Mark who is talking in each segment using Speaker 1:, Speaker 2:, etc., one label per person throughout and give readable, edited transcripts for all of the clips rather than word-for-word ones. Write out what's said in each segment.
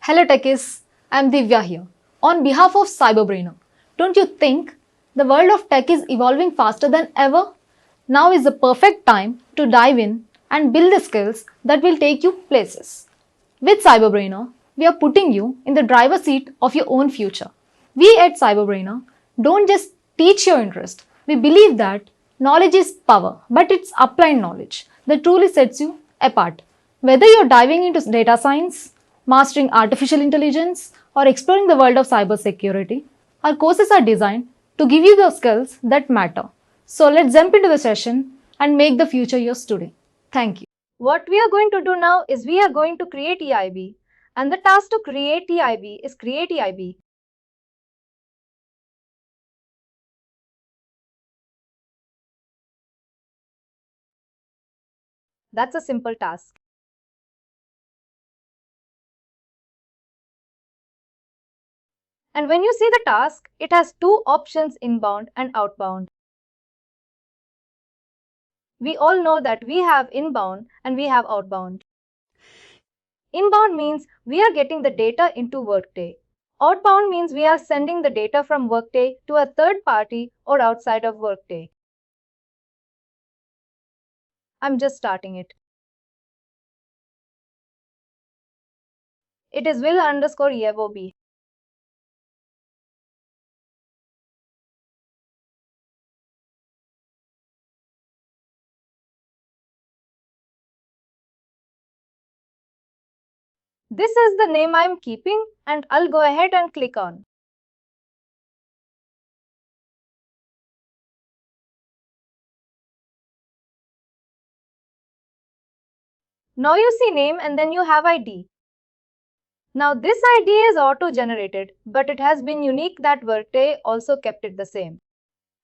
Speaker 1: Hello techies, I'm Divya here. On behalf of CyberBrainer, don't you think the world of tech is evolving faster than ever? Now is the perfect time to dive in and build the skills that will take you places. With CyberBrainer, we are putting you in the driver's seat of your own future. We at CyberBrainer don't just teach your interest. We believe that knowledge is power, but it's applied knowledge that truly sets you apart. Whether you're diving into data science, mastering artificial intelligence, or exploring the world of cybersecurity, our courses are designed to give you the skills that matter. So let's jump into the session and make the future yours today. Thank you.
Speaker 2: What we are going to do now is we are going to create EIB, and the task to create EIB is create EIB. That's a simple task. And when you see the task, it has two options, inbound and outbound. We all know that we have inbound and we have outbound. Inbound means we are getting the data into Workday. Outbound means we are sending the data from Workday to a third party or outside of Workday. I'm just starting it. It is will_EIB. This is the name I'm keeping, and I'll go ahead and click on. Now you see name and then you have ID. Now this ID is auto-generated, but it has been unique that Workday also kept it the same.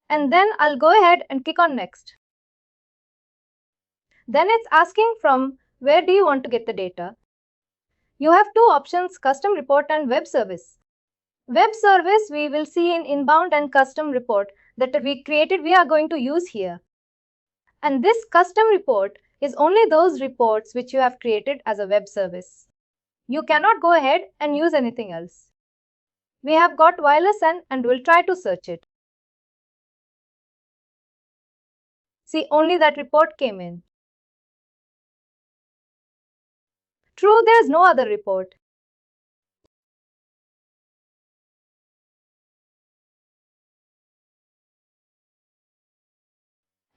Speaker 2: And then I'll go ahead and click on next. Then it's asking from where do you want to get the data. You have two options, custom report and web service. Web service we will see in inbound, and custom report that we created we are going to use here. And this custom report is only those reports which you have created as a web service. You cannot go ahead and use anything else. We have got wireless and we'll try to search it. See, only that report came in. True, there is no other report.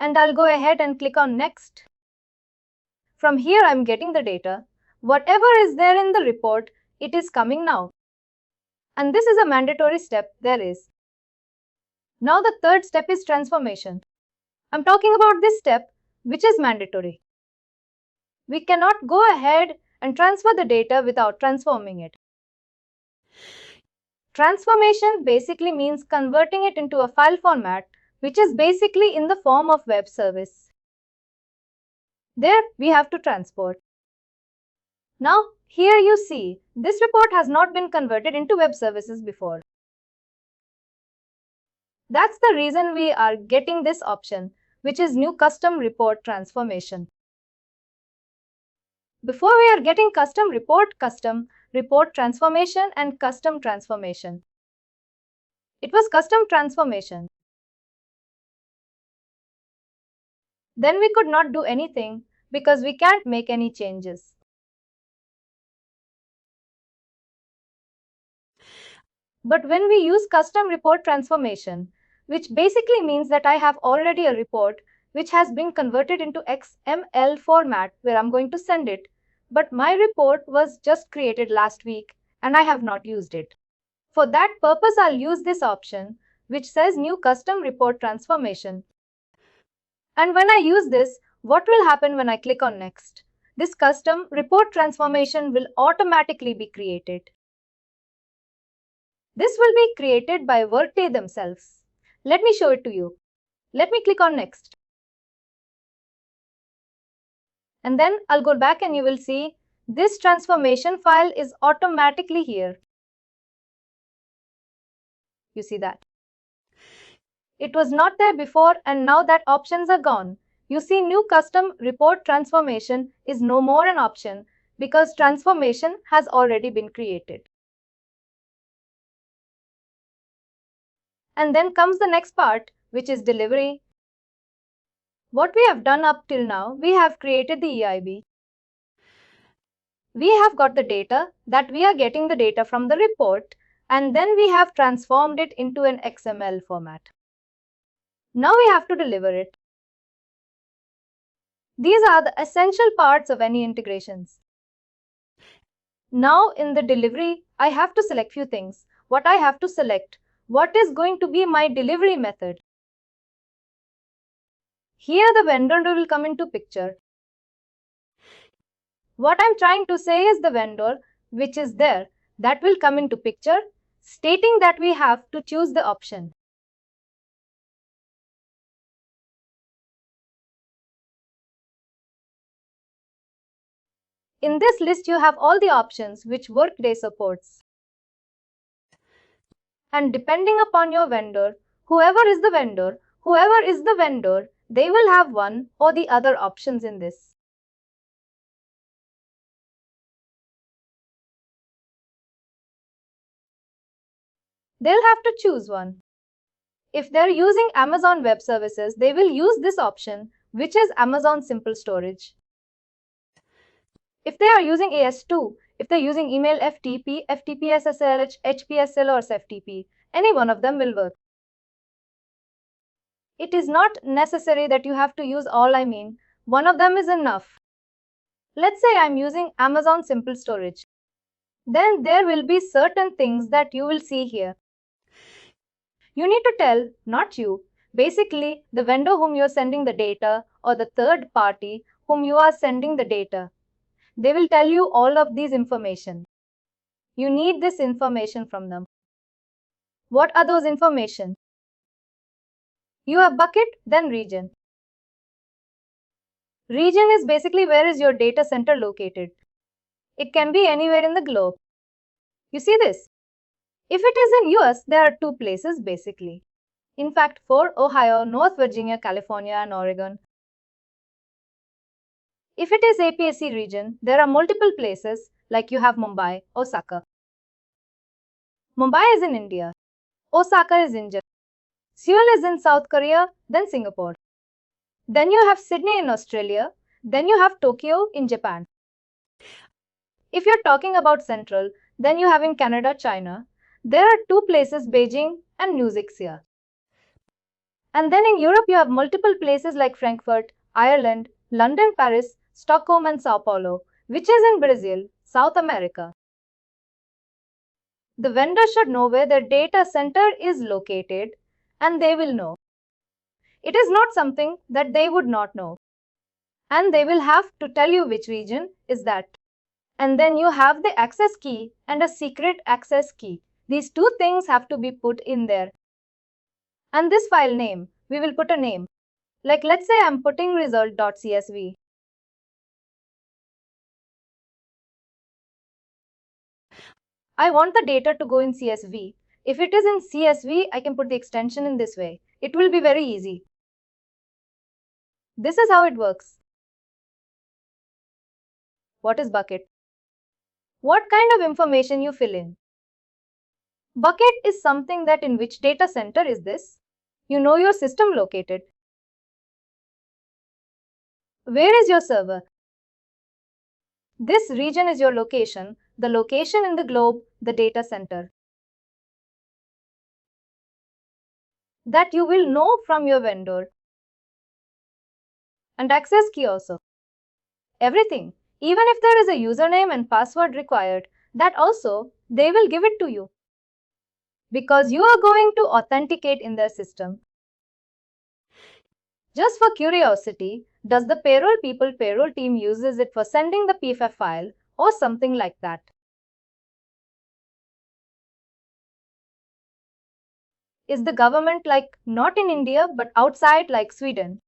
Speaker 2: And I'll go ahead and click on next. From here I'm getting the data. Whatever is there in the report, it is coming now. And this is a mandatory step there is. Now the third step is transformation. I'm talking about this step which is mandatory. We cannot go ahead and transfer the data without transforming it. Transformation basically means converting it into a file format which is basically in the form of web service. There we have to transport. Now here you see this report has not been converted into web services before. That's the reason we are getting this option, which is new custom report transformation. Before we are getting custom report transformation and custom transformation. It was custom transformation. Then we could not do anything because we can't make any changes. But when we use custom report transformation, which basically means that I have already a report which has been converted into XML format where I'm going to send it, but my report was just created last week and I have not used it. For that purpose, I'll use this option which says new custom report transformation. And when I use this, what will happen when I click on next? This custom report transformation will automatically be created. This will be created by Workday themselves. Let me show it to you. Let me click on next. And then I'll go back and you will see this transformation file is automatically here. You see that? It was not there before and now that options are gone. You see new custom report transformation is no more an option. because transformation has already been created. And then comes the next part, which is delivery. What we have done up till now, we have created the EIB. We have got the data that we are getting the data from the report, and then we have transformed it into an XML format. Now we have to deliver it. These are the essential parts of any integrations. Now in the delivery, I have to select few things. What I have to select, what is going to be my delivery method. Here the vendor will come into picture. What I'm trying to say is the vendor, which is there, that will come into picture, stating that we have to choose the option. In this list, you have all the options which Workday supports. And depending upon your vendor, whoever is the vendor, they will have one or the other options in this. They'll have to choose one. If they're using Amazon Web Services, they will use this option, which is Amazon Simple Storage. If they are using AS2, if they're using email FTP, FTP SSL, HPSL or SFTP, any one of them will work. It is not necessary that you have to use all, one of them is enough. Let's say I'm using Amazon Simple Storage. Then there will be certain things that you will see here. You need to tell, not you, basically the vendor whom you're sending the data or the third party whom you are sending the data. They will tell you all of these information. You need this information from them. What are those information? You have bucket, then region. Region is basically where is your data center located. It can be anywhere in the globe. You see this? If it is in US, there are two places basically. In fact, for Ohio, North Virginia, California and Oregon. If it is APAC region, there are multiple places like you have Mumbai, Osaka. Mumbai is in India. Osaka is in Japan. Seoul is in South Korea, then Singapore. Then you have Sydney in Australia. Then you have Tokyo in Japan. If you're talking about Central, then you have in Canada, China. There are two places, Beijing and New Zealand. And then in Europe, you have multiple places like Frankfurt, Ireland, London, Paris, Stockholm and Sao Paulo, which is in Brazil, South America. The vendor should know where their data center is located, and they will know. It is not something that they would not know. And they will have to tell you which region is that. And then you have the access key and a secret access key. These two things have to be put in there. And this file name, we will put a name. Like let's say I'm putting result.csv. I want the data to go in CSV. If it is in CSV, I can put the extension in this way. It will be very easy. This is how it works. What is bucket? What kind of information you fill in? Bucket is something that in which data center is this? You know your system located. Where is your server? This region is your location, the location in the globe, the data center. That you will know from your vendor. And access key also. Everything. Even if there is a username and password required, that also they will give it to you. Because you are going to authenticate in their system. Just for curiosity, does the payroll team uses it for sending the PFF file or something like that? Is the government like not in India but outside like Sweden?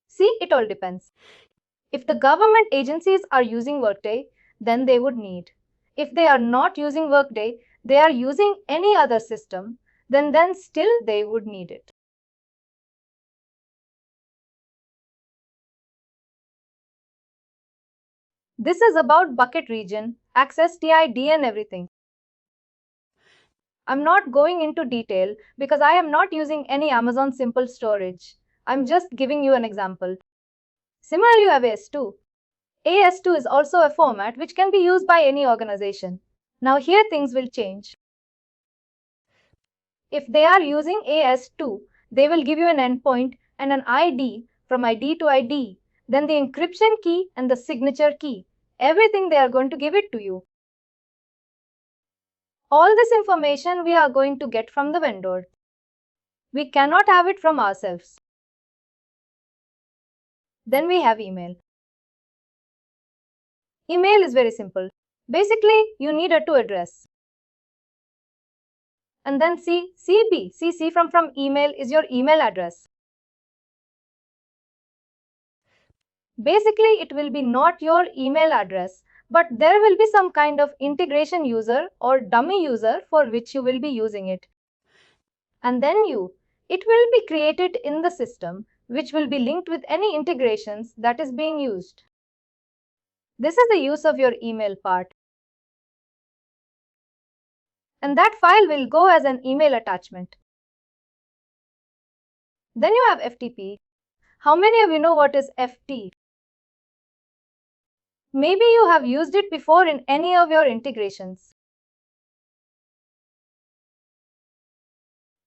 Speaker 2: See, it all depends. If the government agencies are using Workday, then they would need. If they are not using Workday, they are using any other system, then still they would need it. This is about bucket region, access TID and everything. I'm not going into detail because I am not using any Amazon Simple Storage. I'm just giving you an example. Similarly, you have AS2. AS2 is also a format which can be used by any organization. Now here things will change. If they are using AS2, they will give you an endpoint and an ID from ID to ID, then the encryption key and the signature key. Everything they are going to give it to you. All this information we are going to get from the vendor. We cannot have it from ourselves. Then we have email. Email is very simple. Basically, you need a to address. And then CC from email is your email address. Basically, it will be not your email address, but there will be some kind of integration user or dummy user for which you will be using it. And then it will be created in the system, which will be linked with any integrations that is being used. This is the use of your email part. And that file will go as an email attachment. Then you have FTP. How many of you know what is FT? Maybe you have used it before in any of your integrations.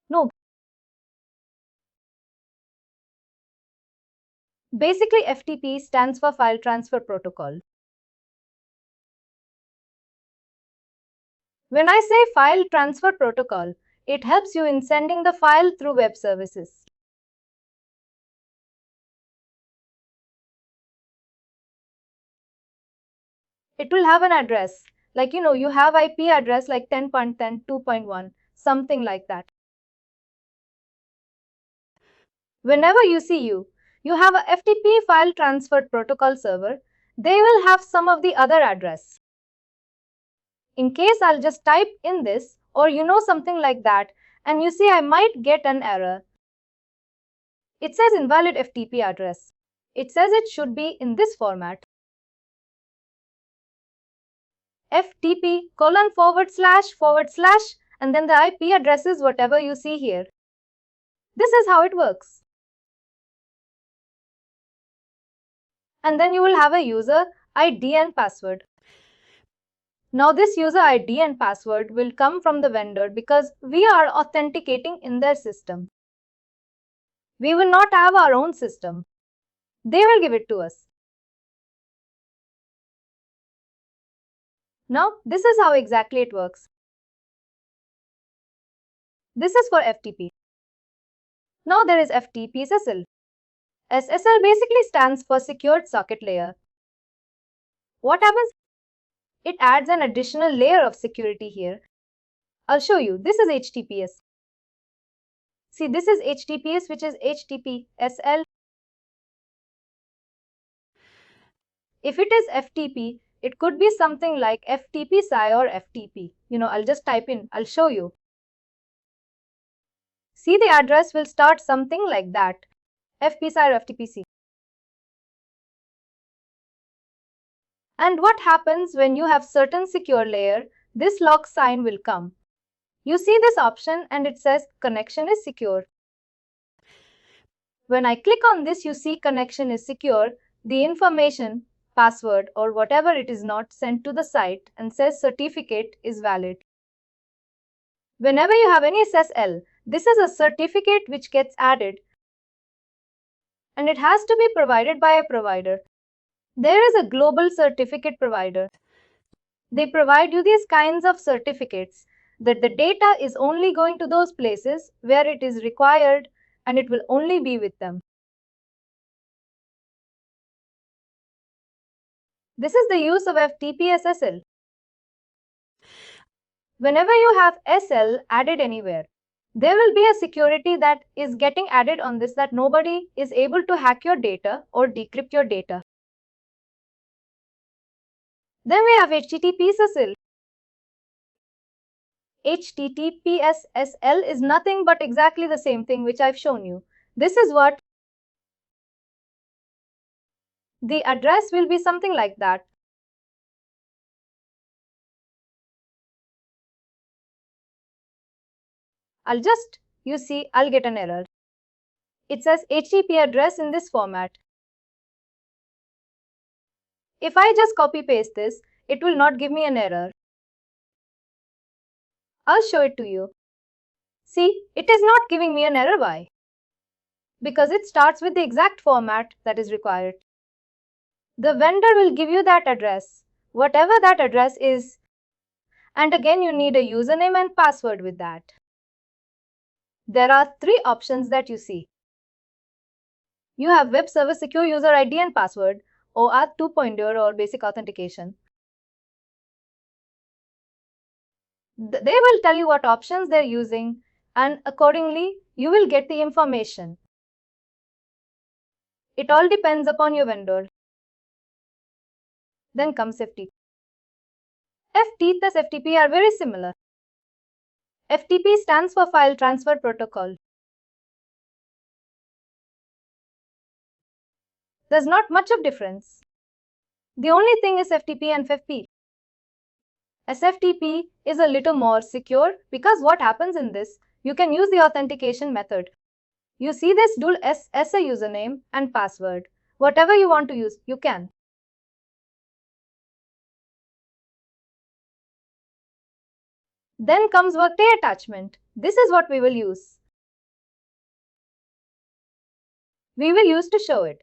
Speaker 2: No. Basically, FTP stands for File Transfer Protocol. When I say File Transfer Protocol, it helps you in sending the file through web services. It will have an address, like you have IP address like 10.10.2.1, something like that. Whenever you see you have a FTP File Transfer Protocol server, they will have some of the other address. In case I'll just type in this or something like that, and you see I might get an error. It says invalid FTP address. It says it should be in this format. FTP : // and then the IP address is whatever you see here. This is how it works. And then you will have a user ID and password. Now this user ID and password will come from the vendor because we are authenticating in their system. We will not have our own system. They will give it to us. Now this is how exactly it works. This is for FTP. Now there is FTP SSL. SSL basically stands for Secured Socket Layer. What happens? It adds an additional layer of security here. I'll show you. This is HTTPS. See, this is HTTPS, which is HTTPSL. If it is FTP, it could be something like FTP-SI or FTP. I'll just type in. I'll show you. See, the address will start something like that. FP-SI or FTP-C. And what happens when you have certain secure layer? This lock sign will come. You see this option and it says connection is secure. When I click on this, you see connection is secure. The information, password or whatever it is not sent to the site and says certificate is valid. Whenever you have any SSL, this is a certificate which gets added and it has to be provided by a provider. There is a global certificate provider. They provide you these kinds of certificates that the data is only going to those places where it is required and it will only be with them. This is the use of FTP SSL. Whenever you have SL added anywhere, there will be a security that is getting added on this that nobody is able to hack your data or decrypt your data. Then we have HTTP SSL. HTTPS SL is nothing but exactly the same thing which I've shown you. This is what the address will be, something like that. I'll get an error. It says HTTP address in this format. If I just copy paste this, it will not give me an error. I'll show it to you. See, it is not giving me an error. Why? Because it starts with the exact format that is required. The vendor will give you that address, whatever that address is. And again, you need a username and password with that. There are three options that you see. You have Web Server Secure User ID and Password, OAuth 2.0 or Basic Authentication. They will tell you what options they're using, and accordingly, you will get the information. It all depends upon your vendor. Then comes FTP. FT plus FTP are very similar. FTP stands for File Transfer Protocol. There's not much of difference. The only thing is FTP and FFP. SFTP is a little more secure because what happens in this, you can use the authentication method. You see this dual S as a username and password. Whatever you want to use, you can. Then comes Workday attachment. This is what we will use. We will use to show it.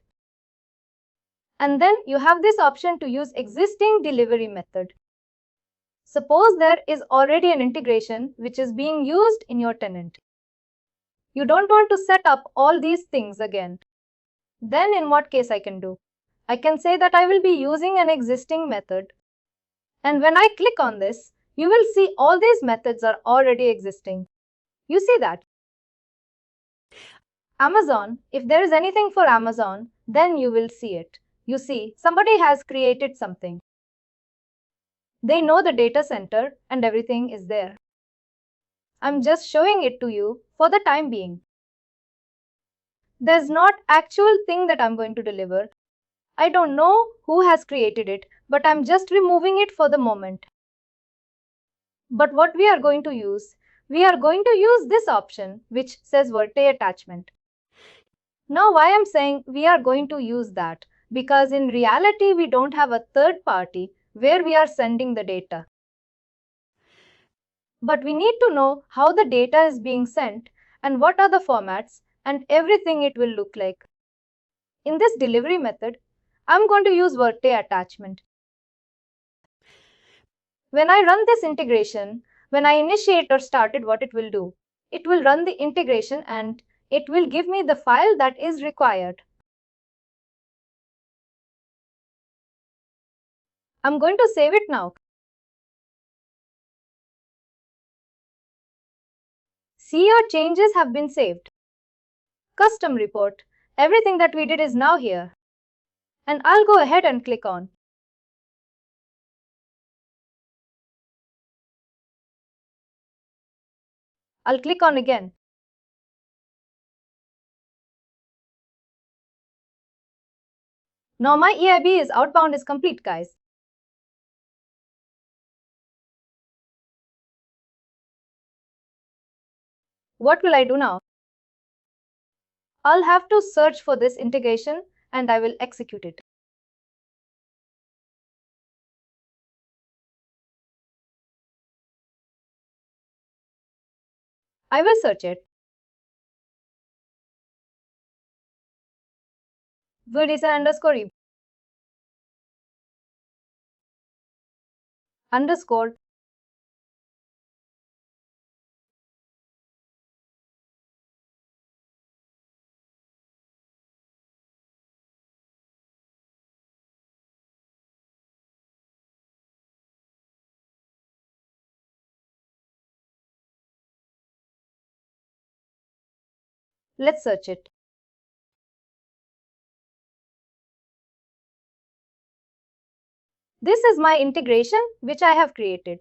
Speaker 2: And then you have this option to use existing delivery method. Suppose there is already an integration which is being used in your tenant. You don't want to set up all these things again. Then in what case I can do? I can say that I will be using an existing method. And when I click on this, you will see all these methods are already existing. You see that? Amazon, if there is anything for Amazon, then you will see it. You see, somebody has created something. They know the data center and everything is there. I'm just showing it to you for the time being. There's not actual thing that I'm going to deliver. I don't know who has created it, but I'm just removing it for the moment. But what we are going to use? We are going to use this option which says Workday attachment. Now why I'm saying we are going to use that? Because in reality we don't have a third party where we are sending the data. But we need to know how the data is being sent and what are the formats and everything it will look like. In this delivery method, I'm going to use Workday attachment. When I run this integration, when I initiate or start it, what it will do? It will run the integration and it will give me the file that is required. I'm going to save it now. See, your changes have been saved. Custom report. Everything that we did is now here. And I'll go ahead and click on. I'll click on again. Now my EIB is outbound is complete, guys. What will I do now? I'll have to search for this integration and I will execute it. I will search it. Verdisa underscore underscore let's search it. This is my integration which I have created.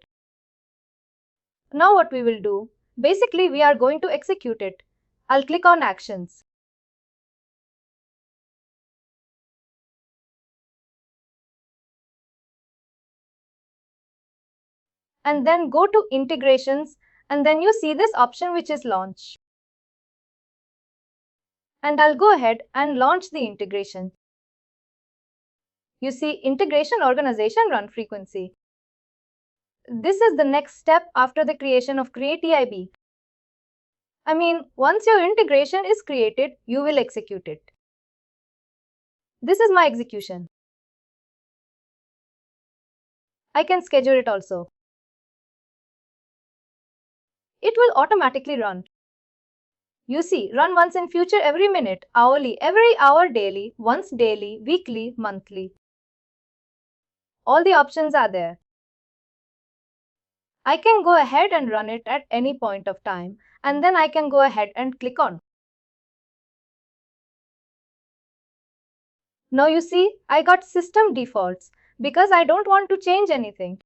Speaker 2: Now what we will do? Basically, we are going to execute it. I'll click on Actions. And then go to Integrations and then you see this option which is launch. And I'll go ahead and launch the integration. You see integration organization run frequency. This is the next step after the creation of Create EIB. I mean, once your integration is created, you will execute it. This is my execution. I can schedule it also. It will automatically run. You see, run once in future every minute, hourly, every hour daily, once daily, weekly, monthly. All the options are there. I can go ahead and run it at any point of time, and then I can go ahead and click on. Now you see, I got system defaults because I don't want to change anything.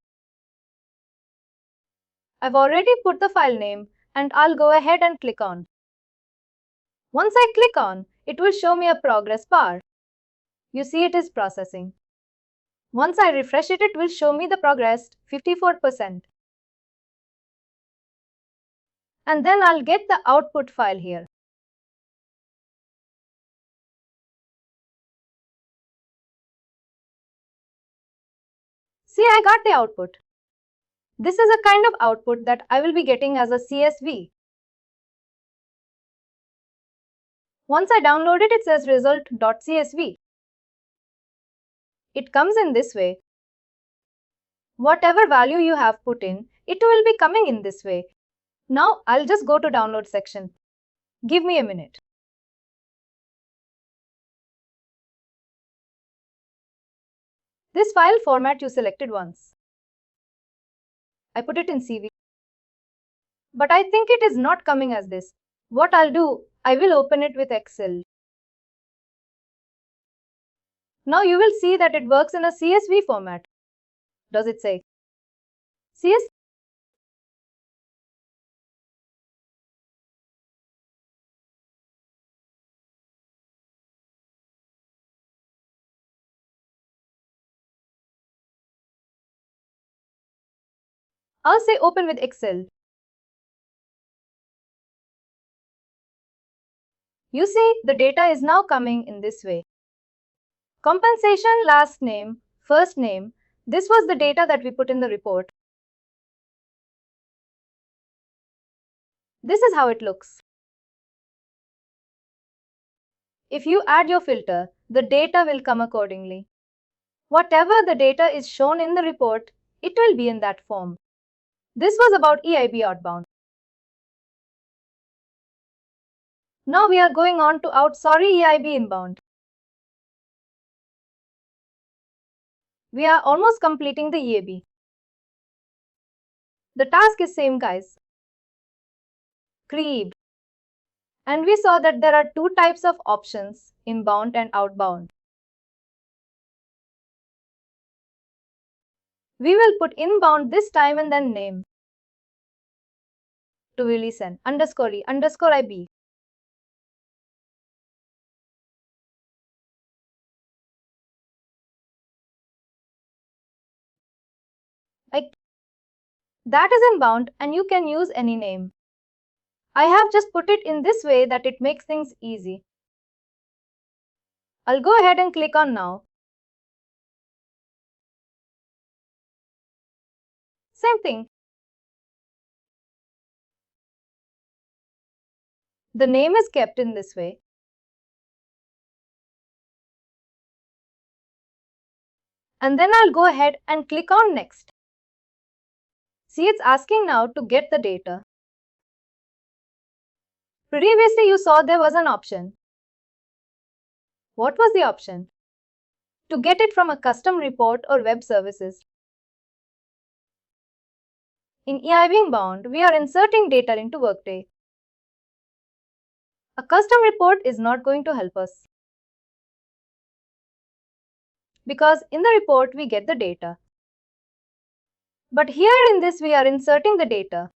Speaker 2: I've already put the file name and I'll go ahead and click on. Once I click on, it will show me a progress bar. You see it is processing. Once I refresh it, it will show me the progress 54%. And then I'll get the output file here. See, I got the output. This is a kind of output that I will be getting as a CSV. Once I download it, it says result.csv. It comes in this way. Whatever value you have put in, it will be coming in this way. Now I'll just go to download section. Give me a minute. This file format you selected once. I put it in CV. But I think it is not coming as this. What I'll do, I will open it with Excel. Now you will see that it works in a CSV format. Does it say CS? I'll say open with Excel. You see, the data is now coming in this way. Compensation last name, first name. This was the data that we put in the report. This is how it looks. If you add your filter, the data will come accordingly. Whatever the data is shown in the report, it will be in that form. This was about EIB outbound. Now we are going on to EIB inbound. We are almost completing the EIB. The task is same, guys. Create. And we saw that there are two types of options, inbound and outbound. We will put inbound this time and then name. To release an _e_IB. That is inbound and you can use any name. I have just put it in this way that it makes things easy. I'll go ahead and click on now. Same thing. The name is kept in this way. And then I'll go ahead and click on next. See, it's asking now to get the data. Previously you saw there was an option. What was the option? To get it from a custom report or web services. In EIB inbound, we are inserting data into Workday. A custom report is not going to help us, because in the report we get the data. But here in this we are inserting the data.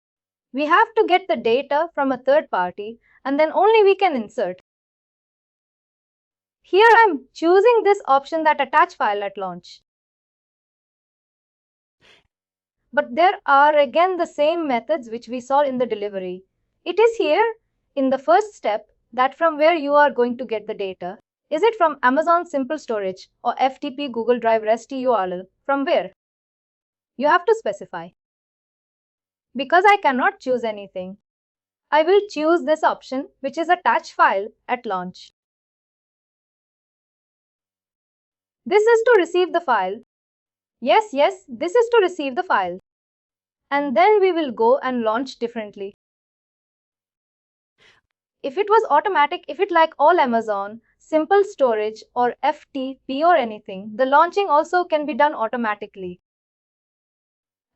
Speaker 2: We have to get the data from a third party and then only we can insert. Here I am choosing this option that attach file at launch. But there are again the same methods which we saw in the delivery. It is here in the first step that from where you are going to get the data. Is it from Amazon Simple Storage or FTP Google Drive REST URL? From where? You have to specify. Because I cannot choose anything, I will choose this option, which is attach file at launch. This is to receive the file. Yes, this is to receive the file. And then we will go and launch differently. If it was automatic, if it like all Amazon, Simple Storage or FTP or anything, the launching also can be done automatically.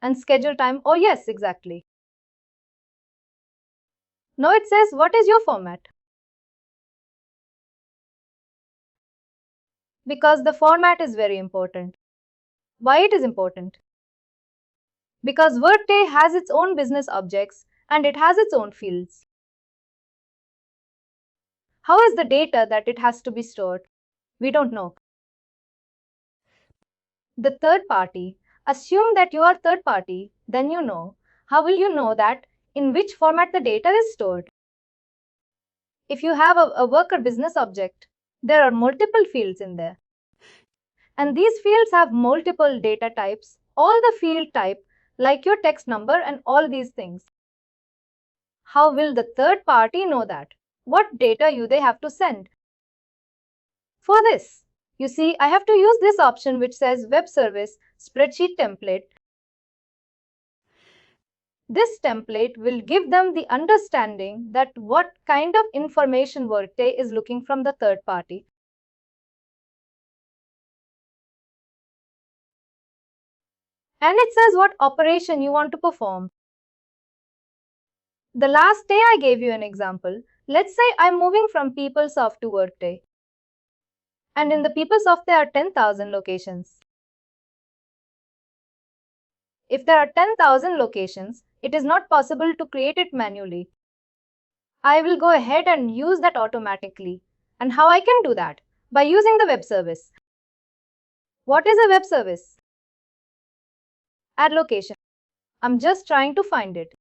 Speaker 2: And schedule time, oh yes, exactly. Now it says, what is your format? Because the format is very important. Why it is important? Because Workday has its own business objects and it has its own fields. How is the data that it has to be stored? We don't know. The third party. Assume that you are third party, then you know. How will you know that in which format the data is stored? If you have a worker business object, there are multiple fields in there. And these fields have multiple data types, all the field type, like your text number and all these things. How will the third party know that? What data they have to send? For this, you see, I have to use this option which says Web Service Spreadsheet Template. This template will give them the understanding that what kind of information Workday is looking from the third party. And it says what operation you want to perform. The last day I gave you an example. Let's say I'm moving from PeopleSoft to Workday. And in the PeopleSoft there are 10,000 locations. If there are 10,000 locations, it is not possible to create it manually. I will go ahead and use that automatically. And how I can do that? By using the web service. What is a web service? Add location. I'm just trying to find it.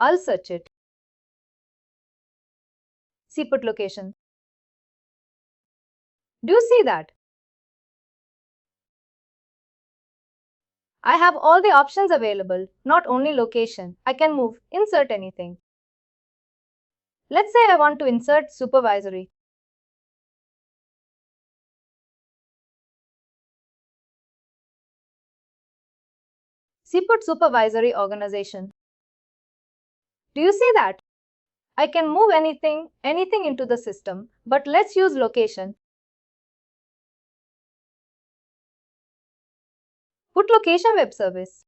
Speaker 2: I'll search it. See put location. Do you see that? I have all the options available, not only location. I can move, insert anything. Let's say I want to insert supervisory. See put supervisory organization. Do you see that? I can move anything into the system, but let's use location. Put location web service.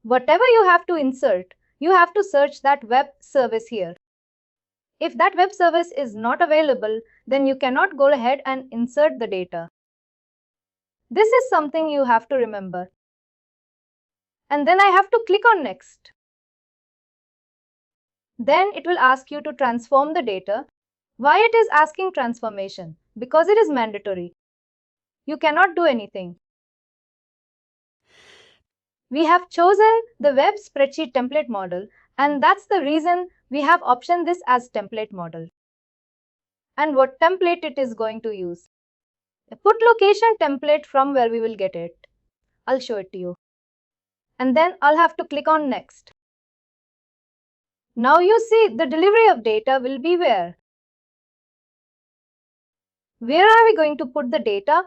Speaker 2: Whatever you have to insert, you have to search that web service here. If that web service is not available, then you cannot go ahead and insert the data. This is something you have to remember. And then I have to click on next. Then it will ask you to transform the data. Why it is asking transformation? Because it is mandatory. You cannot do anything. We have chosen the web spreadsheet template model, and that's the reason we have optioned this as template model. And what template it is going to use? Put location template from where we will get it. I'll show it to you. And then I'll have to click on next. Now you see the delivery of data will be where? Where are we going to put the data?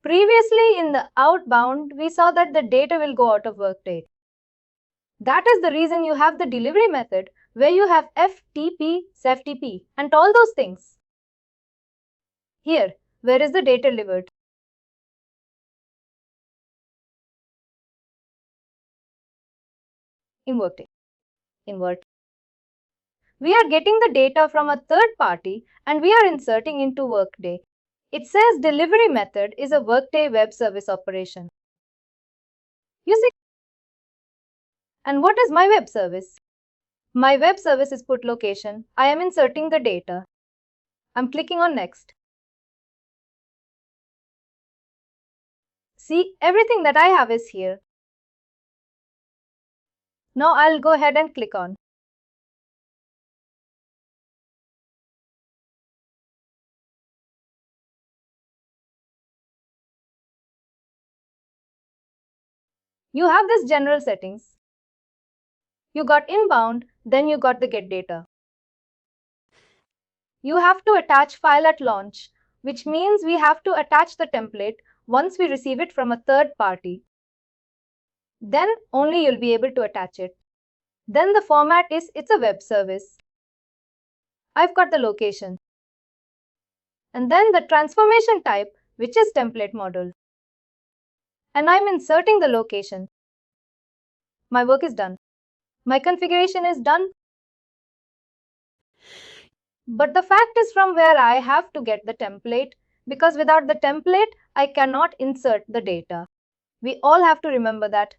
Speaker 2: Previously in the outbound, we saw that the data will go out of Workday. That is the reason you have the delivery method where you have FTP, SFTP and all those things. Here, where is the data delivered? In Workday. In Word. We are getting the data from a third party and we are inserting into Workday. It says delivery method is a Workday web service operation. You see? And what is my web service? My web service is put location. I am inserting the data. I'm clicking on next. See, everything that I have is here. Now I'll go ahead and click on. You have this general settings. You got inbound, then you got the get data. You have to attach file at launch, which means we have to attach the template once we receive it from a third party. Then only you'll be able to attach it. Then the format is it's a web service. I've got the location. And then the transformation type, which is template model. And I'm inserting the location. My work is done. My configuration is done. But the fact is from where I have to get the template, because without the template, I cannot insert the data. We all have to remember that.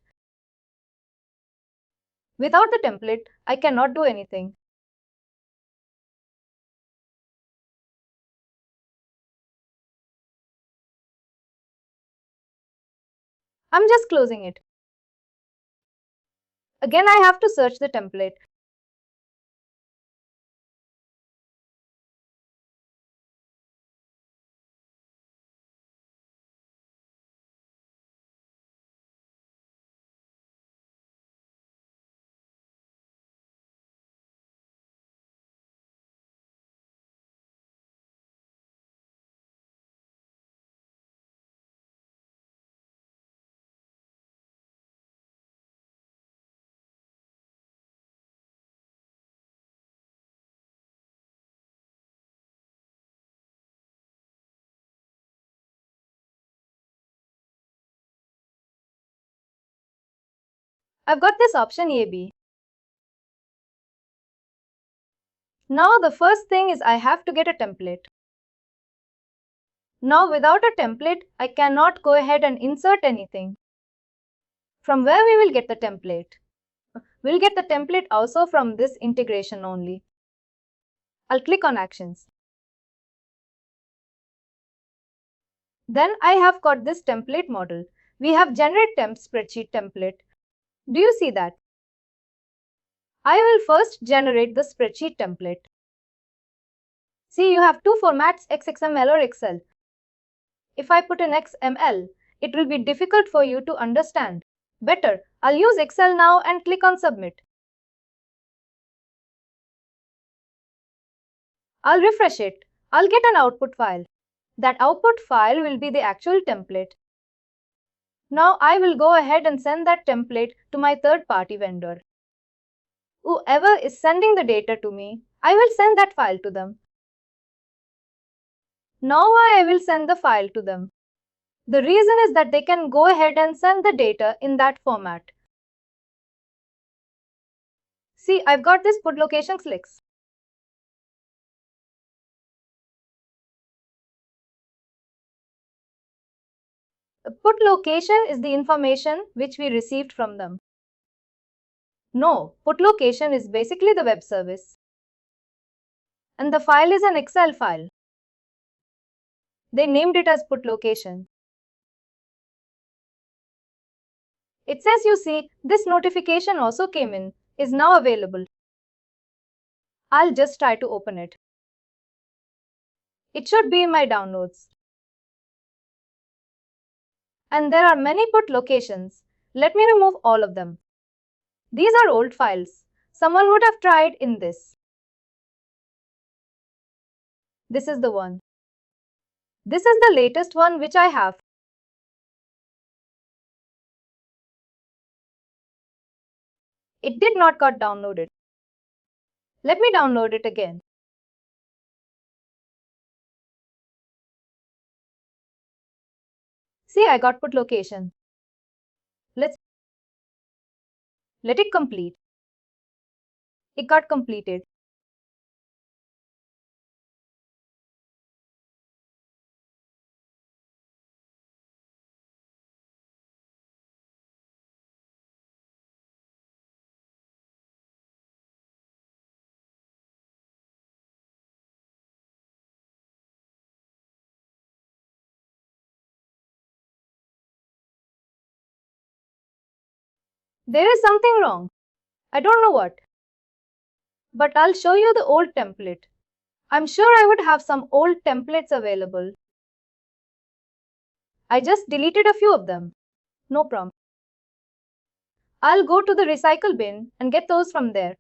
Speaker 2: Without the template, I cannot do anything. I'm just closing it. Again, I have to search the template. I've got this option EIB. Now the first thing is I have to get a template. Now without a template, I cannot go ahead and insert anything. From where we will get the template? We'll get the template also from this integration only. I'll click on Actions. Then I have got this template model. We have Generate Temp Spreadsheet Template. Do you see that? I will first generate the spreadsheet template. See, you have two formats, XML or Excel. If I put in XML, it will be difficult for you to understand. Better, I'll use Excel now and click on Submit. I'll refresh it. I'll get an output file. That output file will be the actual template. Now I will go ahead and send that template to my third-party vendor. Whoever is sending the data to me, I will send that file to them. Now I will send the file to them. The reason is that they can go ahead and send the data in that format. See, I've got this put location clicks. The put location is the information which we received from them. No, put location is basically the web service. And the file is an Excel file. They named it as put location. It says you see, this notification also came in, is now available. I'll just try to open it. It should be in my downloads. And there are many put locations. Let me remove all of them. These are old files. Someone would have tried in this. This is the one. This is the latest one which I have. It did not got downloaded. Let me download it again. See, I got put location. Let it complete. It got completed. There is something wrong. I don't know what. But I'll show you the old template. I'm sure I would have some old templates available. I just deleted a few of them. No problem. I'll go to the recycle bin and get those from there.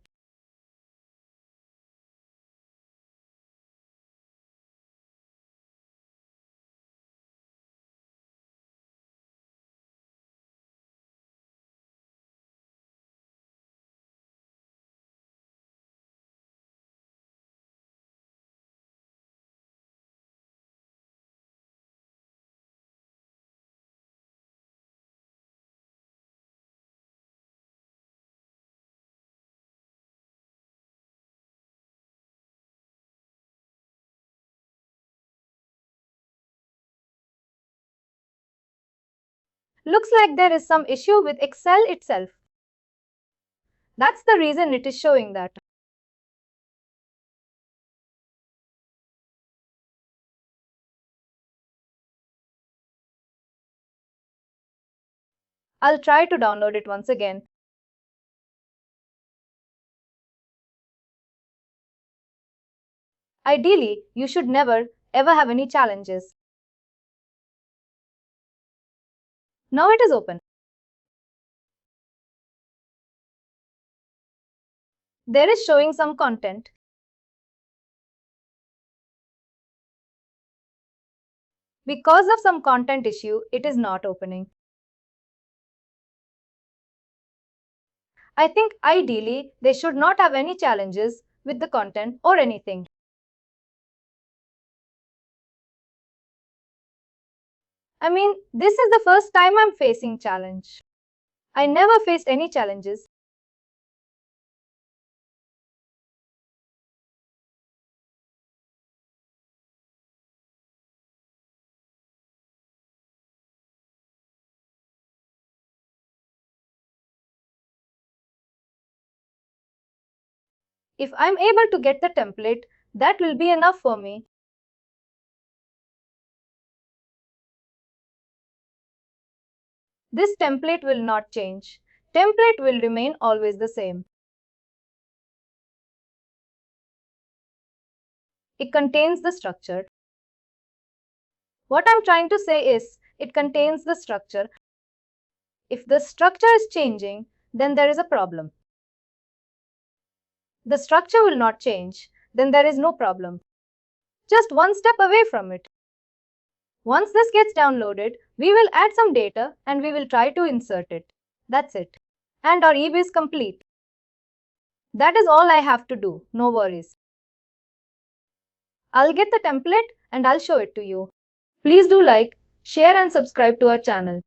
Speaker 2: Looks like there is some issue with Excel itself. That's the reason it is showing that. I'll try to download it once again. Ideally, you should never, ever have any challenges. Now it is open. There is showing some content. Because of some content issue, it is not opening. I think ideally, they should not have any challenges with the content or anything. I mean, this is the first time I'm facing challenge. I never faced any challenges. If I'm able to get the template, that will be enough for me. This template will not change. Template will remain always the same. It contains the structure. What I'm trying to say is, it contains the structure. If the structure is changing, then there is a problem. The structure will not change, then there is no problem. Just one step away from it. Once this gets downloaded, we will add some data and we will try to insert it. That's it. And our EIB is complete. That is all I have to do, no worries. I'll get the template and I'll show it to you. Please do like, share and subscribe to our channel.